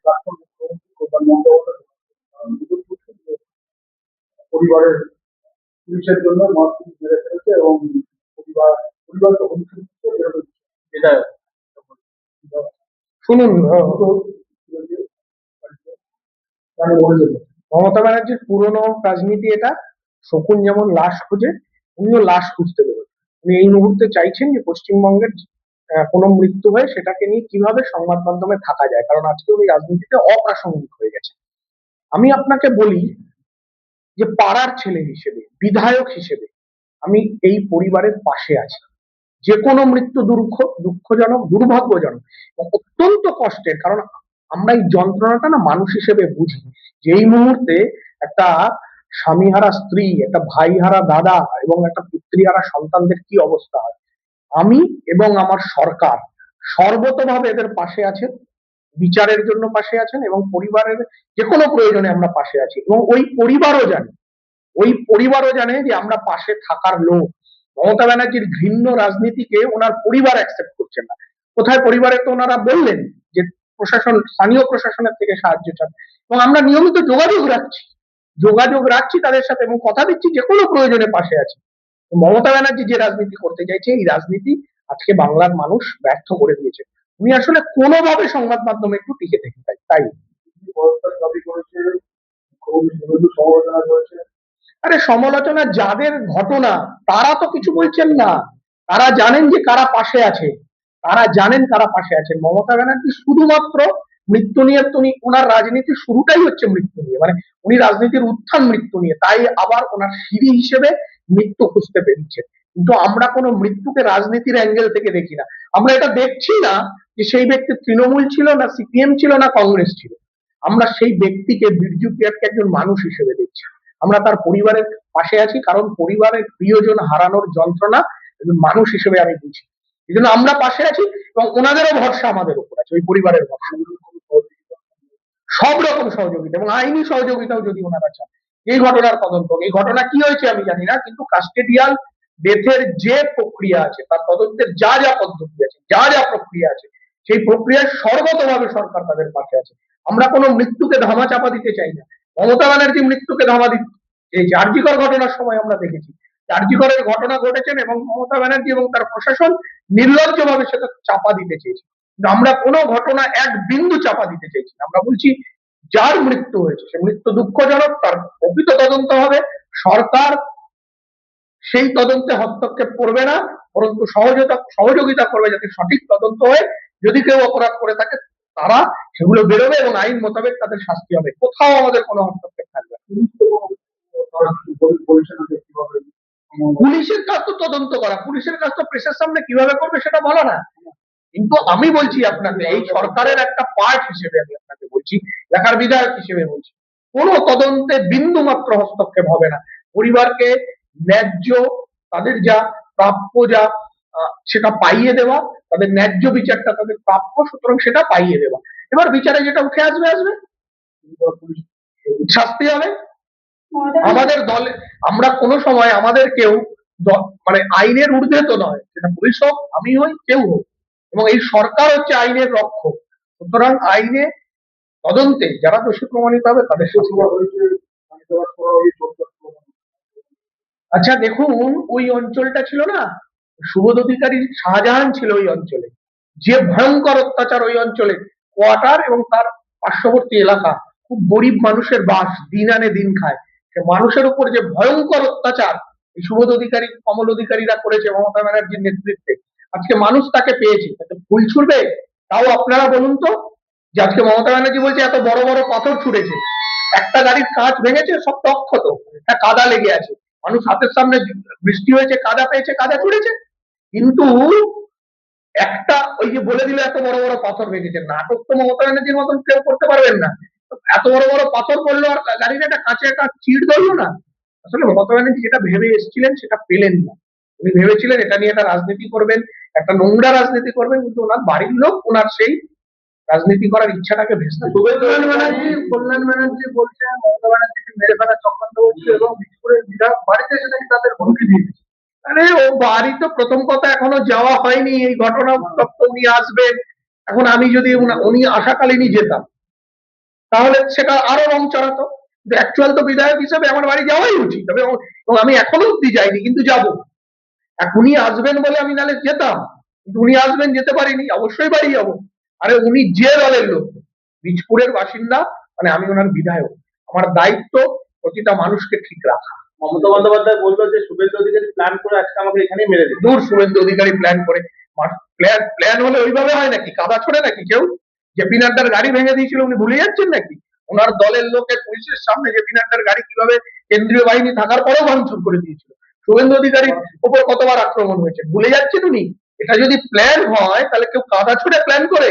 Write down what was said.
প্রাক্তন মুখ্যমন্ত্রী প্রধান বন্দ্যোপাধ্যায় পরিবারের পুলিশের জন্য মত মেরে ফেলেছে এবং পরিবারকে হুমকি দিচ্ছে বিধায়ক। শুনুন, মমতা ব্যানার্জির পুরনো রাজনীতি এটা। শকুন যেমন লাশ খুঁজে, উনিও লাশ খুঁজতে বেরোন। উনি এই মুহূর্তে চাইছেন যে পশ্চিমবঙ্গের কোনো মৃত্যু হয় সেটাকে নিয়ে কিভাবে সংবাদ মাধ্যমে থাকা যায়, কারণ আজকে উনি রাজনীতিতে অপ্রাসঙ্গিক হয়ে গেছে। আমি আপনাকে বলি যে পাড়ার ছেলে হিসেবে, বিধায়ক হিসেবে আমি এই পরিবারের পাশে আছি। যে কোনো মৃত্যু দুঃখজনক, দুর্ভাগ্যজনক এবং অত্যন্ত কষ্টের, কারণ আমরা এই যন্ত্রণাটা না মানুষ হিসেবে বুঝি। যে এই মুহূর্তে একটা স্বামীহারা স্ত্রী, একটা ভাইহারা দাদা এবং একটা পুত্রীহারা সন্তানদের কি অবস্থা হয়। আমি এবং আমার সরকার সর্বতভাবে এদের পাশে আছেন, বিচারের জন্য পাশে আছেন এবং পরিবারের যে কোনো প্রয়োজনে আমরা পাশে আছি। এবং ওই পরিবারও জানে যে আমরা পাশে থাকার লোক। মমতা ব্যানার্জির ঘৃণ্য রাজনীতিকে ওনার পরিবার অ্যাকসেপ্ট করছেন না। কোথায় পরিবারে তো ওনারা বললেন যে স্থানীয় প্রশাসনের থেকে সাহায্য চান, এবং আমরা নিয়মিত যোগাযোগ রাখছি তাদের সাথে এবং কথা দিচ্ছি যে কোনো প্রয়োজনে পাশে আছি। মমতা ব্যানার্জি যে রাজনীতি করতে চাইছে, এই রাজনীতি আজকে বাংলার মানুষ ব্যর্থ করে দিয়েছে। উনি আসলে কোনোভাবে সংবাদ মাধ্যমে একটু টিকে থেকে তাই দাবি করেছে, খুব সমালোচনা করেছে। আরে সমালোচনা যাদের ঘটনা তারা তো কিছু বলছেন না। তারা জানেন যে কারা পাশে আছে, মমতা ব্যানার্জি শুধুমাত্র মৃত্যু নিয়ে, ওনার রাজনীতির শুরুটাই হচ্ছে মৃত্যু নিয়ে, মানে উনি রাজনীতির উত্থান মৃত্যু নিয়ে, তাই আবার ওনার সিঁড়ি হিসেবে মৃত্যু খুঁজতে পেরেছে। কিন্তু আমরা কোনো মৃত্যুকে রাজনীতির অ্যাঙ্গেল থেকে দেখি না। আমরা এটা দেখছি না যে সেই ব্যক্তি তৃণমূল ছিল না সিপিএম ছিল না কংগ্রেস ছিল। আমরা সেই ব্যক্তিকে, বিরজু পিয়ারকে একজন মানুষ হিসেবে দেখছি। আমরা তার পরিবারের পাশে আছি, কারণ পরিবারের প্রিয়জন হারানোর যন্ত্রণা মানুষ হিসেবে আমি বুঝি। এই জন্য আমরা পাশে আছি এবং ওনাদেরও ভরসা আমাদের উপর আছে, ওই পরিবারের ভরসা। সব রকম সহযোগিতা এবং আইনি সহযোগিতাও যদি ওনারা চান। এই ঘটনার তদন্ত, এই ঘটনা কি হয়েছে আমি জানি না, কিন্তু কাস্টেডিয়াল ডেথের যে প্রক্রিয়া আছে, তার তদন্তের যা যা পদ্ধতি আছে, যা যা প্রক্রিয়া আছে, সেই প্রক্রিয়ায় সর্বতভাবে সরকার তাদের পাশে আছে। আমরা কোনো মৃত্যুকে ধামা চাপা দিতে চাই না। মমতা ব্যানার্জি মৃত্যুকে ধামা দিচ্ছে। এই আরজিকর ঘটনার সময় আমরা দেখেছি আরজিকরের ঘটনা ঘটেছেন এবং মমতা ব্যানার্জি এবং তার প্রশাসন নির্লজ্জভাবে সেটা চাপা দিতে চেয়েছে। কিন্তু আমরা কোনো ঘটনা এক বিন্দু চাপা দিতে চাইছি না। আমরা বলছি যার মৃত্যু হয়েছে সে মৃত্যু দুঃখজনক, তার প্রকৃত তদন্ত হবে। সরকার সেই তদন্তে হস্তক্ষেপ করবে না, বরং সহযোগিতা করবে যাতে সঠিক তদন্ত হয়। যদি কেউ অপরাধ করে থাকে তারা সেগুলো বেরোবে এবং আইন মোতাবেক তাদের শাস্তি হবে। কোথাও আমাদের কোনো হস্তক্ষেপ থাকবে না। পুলিশের কাজ তো তদন্ত করা, পুলিশের কাজ তো প্রেসের সামনে কিভাবে করবে সেটা বলা না। কিন্তু আমি বলছি আপনাকে, এই সরকারের একটা পার্ট হিসেবে আমি আপনাকে বলছি, লেখার বিধায়ক হিসেবে বলছি, কোন তদন্তে বিন্দু মাত্র হস্তক্ষেপ হবে না। পরিবারকে ন্যায্য, তাদের যা প্রাপ্য, যা সেটা পাইয়ে দেওয়া, তাদের ন্যায্য বিচারটা তাদের প্রাপ্য, সুতরাং সেটা পাইয়ে দেওয়া। এবার বিচারে যেটা উঠে আসবে শাস্তি হবে। আমাদের দলে আমরা কোনো সময় আমাদের কেউ মানে আইনের ঊর্ধ্বে তো নয়, সেটা পুলিশ হোক, আমি হই, কেউ হোক, এবং এই সরকার হচ্ছে আইনের রক্ষক। সুতরাং আইনে তদন্তে যারা দোষী প্রমাণিত হবে তাদের শাস্তি হবে। আচ্ছা দেখুন, ওই অঞ্চলটা ছিল না, সুবোধ অধিকারী, শাহজাহান ছিল ওই অঞ্চলে। যে ভয়ঙ্কর অত্যাচার ওই অঞ্চলে, কোয়ার্টার এবং তার পার্শ্ববর্তী এলাকা, খুব গরিব মানুষের বাস, দিন আনে দিন খায়, সে মানুষের উপর যে ভয়ঙ্কর অত্যাচার এই সুবোধ অধিকারী, কমল অধিকারীরা করেছে মমতা ব্যানার্জির নেতৃত্বে, আজকে মানুষ তাকে পেয়েছে, তাকে ফুল ছুড়বে? তাও আপনারা বলুন তো, যে আজকে মমতা ব্যানার্জি বলছে এত বড় বড় পাথর ছুড়েছে, একটা গাড়ির কাঁচ ভেঙেছে, সব অক্ষত, কাদা লেগে আছে, মানুষ হাতের সামনে বৃষ্টি হয়েছে, কাদা পেয়েছে, কাদা ছুড়েছে। কিন্তু একটা ওই যে বলে দিল এত বড় বড় পাথর ভেঙেছে, নাটক তো মমতা ব্যানার্জির মতন কেউ করতে পারবেন না। এত বড় বড় পাথর পড়লো আর গাড়ির একটা কাঁচে একটা চিড় ধরলো না। আসলে মমতা ব্যানার্জি যেটা ভেবে এসেছিলেন সেটা পেলেন না। উনি ভেবেছিলেন এটা নিয়ে একটা রাজনীতি করবেন, একটা নোংরা রাজনীতি করবেন, কিন্তু ওনার বাড়ির লোক ওনার সেই রাজনীতি করার ইচ্ছাটাকে ভেস্তে কল্যাণ ব্যানার্জি বলছেন মমতা ব্যানার্জিকে মেরে ফেলার চক্রান্ত হচ্ছে এবং বিজেপির বিধায়ক বাড়িতে এসে নাকি তাদের হুমকি দিয়েছে। আরে ও বাড়ি তো প্রথম কথা এখনো যাওয়া হয়নি, এই ঘটনা উত্তপ্ত উনি আসবেন। এখন আমি যদি উনি আসাকালীনই যেতাম, তাহলে সেটা আরো রং চড়াতো। কিন্তু অ্যাকচুয়াল তো বিধায়ক হিসেবে আমার বাড়ি যাওয়াই উচিত, এবং আমি এখনো অব্দি যাইনি, কিন্তু যাব। উনি আসবেন বলে আমি নালে যেতাম, কিন্তু উনি আসবেন, যেতে পারিনি, অবশ্যই বাড়ি যাবো। আরে উনি যে দলের লোক, বীজপুরের বাসিন্দা, মানে আমি ওনার বিধায়ক, আমার দায়িত্ব প্রতিটা মানুষকে ঠিক রাখা। মমতা বন্দ্যোপাধ্যায় বললো যে শুভেন্দু অধিকারী প্ল্যান করে আজকে আমাকে এখানেই মেরে দিল। দূর, শুভেন্দু অধিকারী প্ল্যান করে? প্ল্যান প্ল্যান হলে ওইভাবে হয় নাকি? কাদা ছড়ে নাকি কেউ? জেপি নাড্ডার গাড়ি ভেঙে দিয়েছিল, উনি ভুলে যাচ্ছেন নাকি? ওনার দলের লোকের পুলিশের সামনে জেপি নাড্ডার গাড়ি কিভাবে কেন্দ্রীয় বাহিনী থাকার পরেও ভাঙচুর করে দিয়েছিল। শুভেন্দু অধিকারীর উপর কতবার আক্রমণ হয়েছে, ভুলে যাচ্ছেন উনি? এটা যদি প্ল্যান হয় তাহলে কেউ কাদা ছুড়ে প্ল্যান করে?